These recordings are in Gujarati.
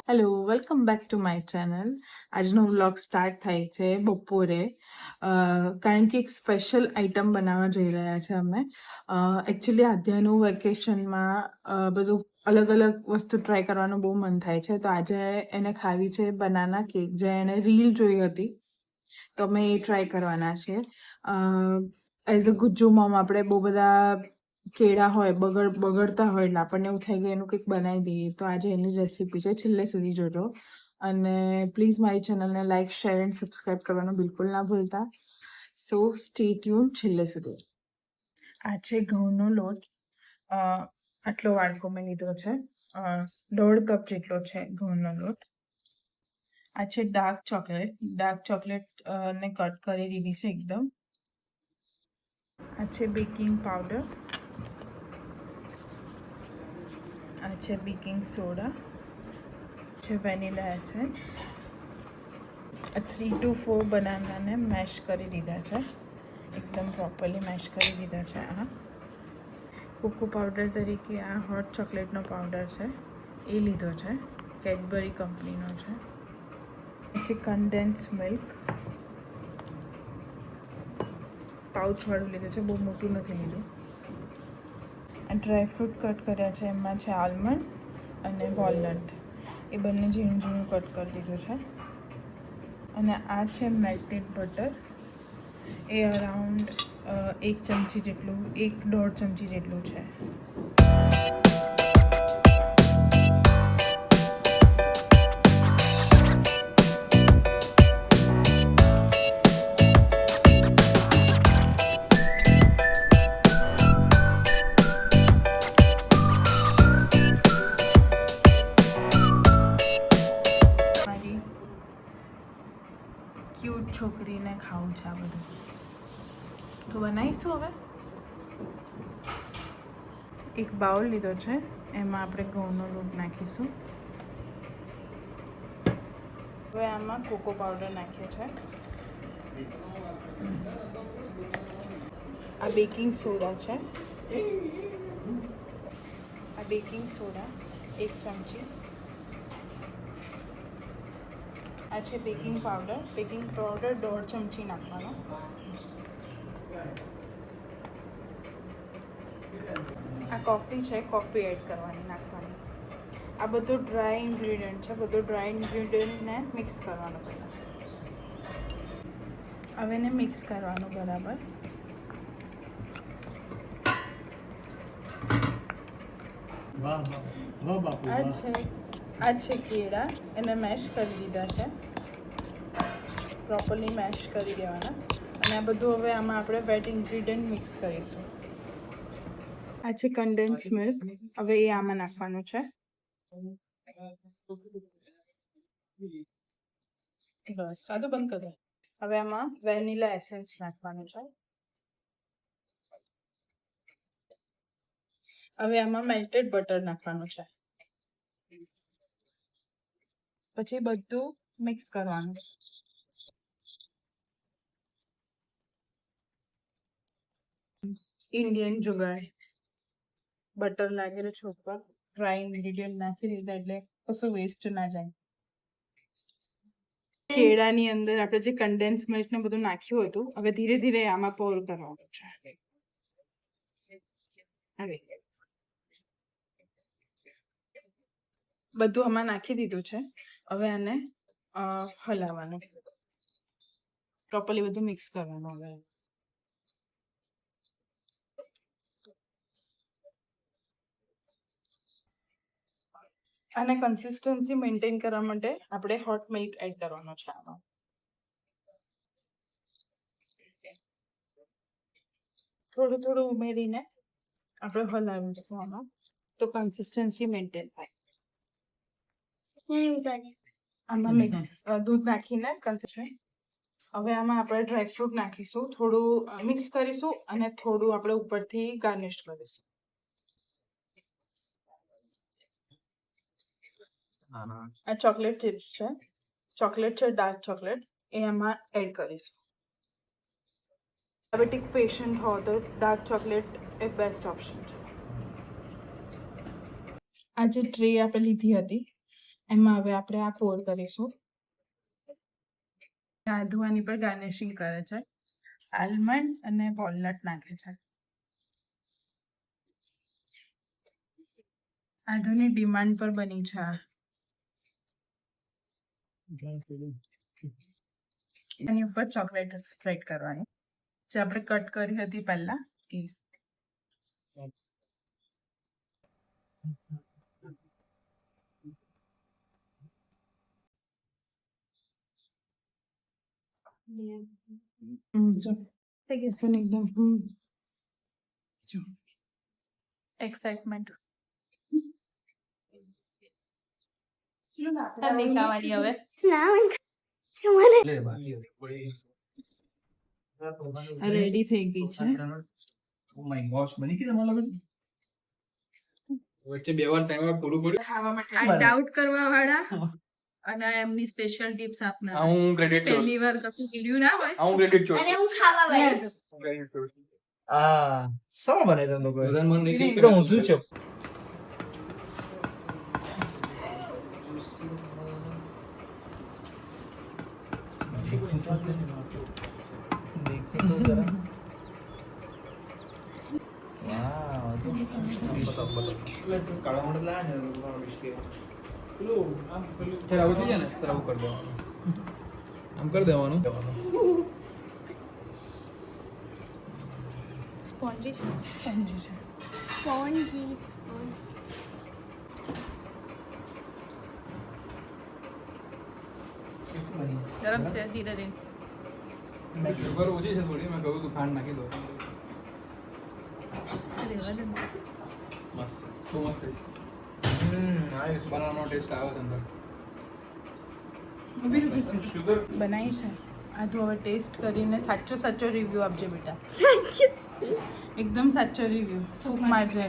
Hello, welcome back to my channel. આજનો વ્લોગ સ્ટાર્ટ થાય છે બપોરે, કારણ કે એક સ્પેશિયલ આઈટમ બનાવવા જઈ રહ્યા છે અમે. એકચ્યુઅલી આધ્યાનું વેકેશનમાં બધું અલગ અલગ વસ્તુ ટ્રાય કરવાનું બહુ મન થાય છે. તો આજે એને ખાવી છે બનાના કેક, જે એને રીલ જોઈ હતી, તો અમે એ ટ્રાય કરવાના છીએ. એઝ અ ગુજ્જુ મોમ આપણે બહુ બધા કેળા હોય બગડતા હોય એટલે આપણને એવું થાય કે એનું કંઈક બનાવી દઈએ. તો આજે એની રેસીપી છે, છેલ્લે સુધી જોજો. અને પ્લીઝ મારી ચેનલને લાઇક, શેર એન્ડ સબસ્ક્રાઈબ કરવાનું બિલકુલ ના ભૂલતા. સો સ્ટે ટ્યુન છેલ્લે સુધી. આ છે ઘઉંનો લોટ. આટલો વાડકો મેં લીધો છે. 1.5 કપ જેટલો છે ઘઉંનો લોટ. આ છે ડાર્ક ચોકલેટ. ડાર્ક ચોકલેટ ને કટ કરી દીધી છે એકદમ. આ છે બેકિંગ પાવડર. આ છે બેકિંગ સોડા. છે વેનીલા એસેન્સ. 3 to 4 બનાનાને મેશ કરી દીધા છે, એકદમ પ્રોપરલી મેશ કરી દીધા છે. આ કોકો પાવડર તરીકે આ હોટ ચોકલેટનો પાવડર છે, એ લીધો છે, કેડબરી કંપનીનો છે. પછી કન્ડેન્સ મિલ્ક પાઉચવાળું લીધું છે, બહુ મોટું નથી લીધું. આ ડ્રાયફ્રૂટ કટ કર્યા છે, એમાં છે આલમંડ અને વોલનટ, એ બંને ઝીણું ઝીણું કટ કરી દીધું છે. અને આ છે મેલ્ટેડ બટર, એ અરાઉન્ડ 1 ચમચી જેટલું, 1-1.5 ચમચી જેટલું છે. મારી ક્યુટ છોકરીને ખાવું છે આ બધું, તો બનાવીશું. હવે એક બાઉલ લીધો છે, એમાં આપણે ઘઉંનો લોટ નાખીશું. હવે આમાં કોકો પાવડર નાખીએ છે. આ બેકિંગ સોડા છે. આ બેકિંગ સોડા 1 ચમચી. આ છે બેકિંગ પાવડર. બેકિંગ પાવડર 1.5 ચમચી નાખવાનો. આ કોફી છે, કોફી એડ કરવાની, નાખવાની. આ બધું ડ્રાય ઇન્ગ્રીડિયન્ટ છે, બધું ડ્રાય ઇન્ગ્રીડિયન્ટને મિક્સ કરવાનું પહેલાં. હવે એને મિક્સ કરવાનું બરાબર. આ છે કેળા, એને મેશ કરી દીધા છે, પ્રોપરલી મેશ કરી દેવાના. અને આ બધું હવે આમાં આપણે વેટ ઇન્ગ્રીડિયન્ટ મિક્સ કરીશું. આ છે કન્ડેન્સ મિલ્ક, હવે એ આમાં નાખવાનું છે. બસ સાદું બંધ કરો. હવે આમાં વેનીલા એસેન્સ નાખવાનું છે. હવે આમાં મેલ્ટેડ બટર નાખવાનું છે. પછી બધું મિક્સ કરવાનું. ઇન્ડિયન જુગાડ, બટર લાગેલું છે ઉપર, ડ્રાય ઇન્ગ્રીડિયન્ટ નાખી દીધા એટલે કશું વેસ્ટ ના જાય. કેળાની અંદર આપણે જે કન્ડેન્સ મિલ્ક ને બધું નાખ્યું હતું, હવે ધીરે ધીરે આમાં પોર કરવાનું છે. હવે બધું આમાં નાખી દીધું છે. હવે આને હલાવવાનું, પ્રોપરલી બધું મિક્સ કરવાનું. હવે આને કન્સિસ્ટન્સી મેન્ટેન કરવા માટે આપણે હોટ મિલ્ક એડ કરવાનો છે આમાં. થોડું થોડું ઉમેરીને આપણે હલાવીશું આમાં, તો કન્સિસ્ટન્સી મેન્ટેન થાય. આમાં મિક્સ દૂધ નાખીને કન્સિસ્ટન્સી. હવે આમાં આપણે ડ્રાયફ્રૂટ નાખીશું, થોડું મિક્સ કરીશું અને થોડું આપણે ઉપરથી ગાર્નિશ કરીશું. આ ચોકલેટ ચિપ્સ છે, ચોકલેટ છે ડાર્ક ચોકલેટ, એ આમાં એડ કરીશું. ડાયાબિટીક પેશન્ટ હો તો ડાર્ક ચોકલેટ એ બેસ્ટ ઓપ્શન છે. આ જે ટ્રે આપણે લીધી હતી એમાં હવે આપણે આ પોર કરીશું. આદુઆની પર ગાર્નિશિંગ કરે છે, આલમંડ અને વોલનટ નાખે છે. આદુની ડિમાન્ડ પર બની છે આ. એની ઉપર ચોકલેટ સ્પ્રેડ કરવાની જે આપણે કટ કરી હતી પહેલા એ. એકદમ એક્સાઇટમેન્ટ ખાવાની હવે રેડી થઈ ગઈ છે. વચ્ચે 2 વાર 3 વાર પૂરું પડ્યું ખાવા માટે આ ડાઉટ કરવા વાળા અને એમની સ્પેશિયલ ટિપ્સ આપનાર. હું ક્રેડિટ પહેલી વાર કશું કર્યું ના હોય હું ક્રેડિટ છું અને હું ખાવા વાળી હું ક્રેડિટ છું સવાલ બને તમે લોકો બધાને મન નહીં તો ઊંધું છે देखो तो जरा वाह तो काला मोड़ ला है इसके સર આવું થઈ જાય ને સર આવું કરી દેવાનું આમ કરી દેવાનું સ્પોન્જી છે. સ્પોન્જી ગરમ છે ધીરે ધીરે. શુગર ઓછી છે થોડી મેં કહ્યું તું ખાંડ નાખી દો મસ્ત બહુ મસ્ત છે બનાવવાનો ટેસ્ટ આવે છે અંદર શુગર બનાવી છે આ તું હવે ટેસ્ટ કરીને સાચો સાચો રિવ્યુ આપજે બેટા. એકદમ સાચો રિવ્યુ. ફૂક મારજે.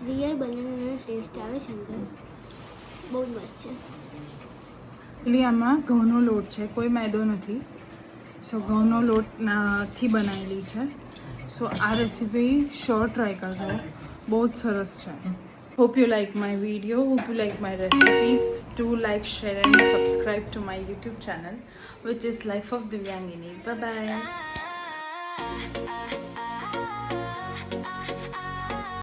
રિયલ બનાનાનો ટેસ્ટ આવે છે અંદર બહુ જ મસ્ત છે. એટલે આમાં ઘઉંનો લોટ છે, કોઈ મેદો નથી. સો ઘઉંનો લોટથી બનાવેલી છે. સો આ રેસીપી શ્યોર ટ્રાય કરજો, બહુ જ સરસ છે. Hope you like my video, hope you like my recipes. Do like, share and subscribe to my YouTube channel which is life of Divyangini. Bye by.